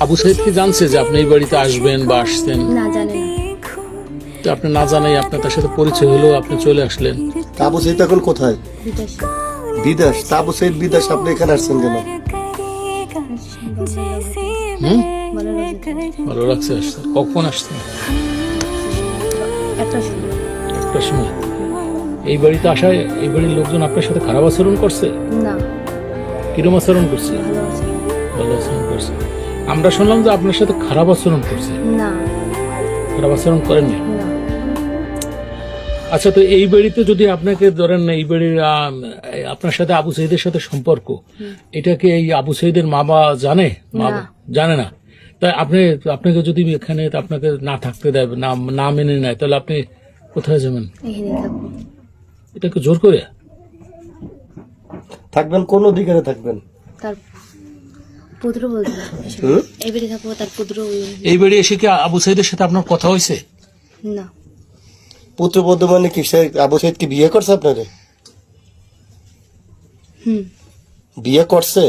আবু সাইদ কি জানছে যে আপনি এই বাড়িতে আসবেন বা আসছেন? না, জানে না। তো আপনি না জানাই আপনার তার সাথে পরিচয় হলো, আপনি চলে আসলেন। তা আবু সাইদ এখন কোথায়? বিদেশে। বিদেশ? তা আবু সাইদ বিদেশ, আপনি এখানে আসছেন কেন? হুম, ভালো লাগে। ভালো লাগছে আসছে। কখন আসছেন? একটা সময়। একটার সময়। এই বাড়িতে আসায় এই বাড়ির লোকজন আপনার সাথে খারাপ আচরণ করছে? না, কিরম আচরণ করছে? ভালো আছে। ভালো আচরণ করছে। আমরা শুনলাম যে আপনার সাথে খারাপ আচরণ করছে। না, খারাপ আচরণ করেননি? না। আচ্ছা, তো এই বাড়িতে যদি আপনাকে ধরেন এই বাড়ির আপনার সাথে আবু সাইদের সাথে সম্পর্ক, এটা কি এই আবু সাইদের মা বাবা জানে? না। জানে না। তাই আপনাকে যদি এখানে আপনাকে না থাকতে দেয়, না মেনে নেয়, তাহলে আপনি কোথায় যাবেন? এখানে থাকবো। এটাকে জোর করে? থাকবেন কোন অধিকারে থাকবেন? তার পুত্র বলতে হুম? এবারে থাকবো, তার পুত্র এই বাড়ি এসে কি আবু সাইদের সাথে আপনার কথা হয়েছে? না। পুত্রবধূ মানে কি, সে আবু সাইদ কি বিয়ে করছে আপনারে? হুম। বিয়ে করছে?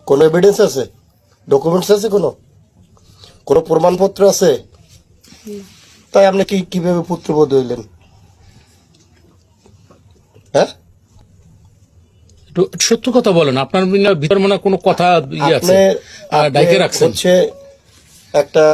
কোন এভিডেন্স আছে? ডকুমেন্টস আছে? কোন প্রমাণপত্র আছে? তাই আপনি কিভাবে পুত্রবধূ হইলেন? হ্যাঁ, একটু সত্য কথা বলেন। আপনার ভিতর মনে হয় কোনো কথা আছে, আপনি ডাইকে রাখছেন। হচ্ছে একটা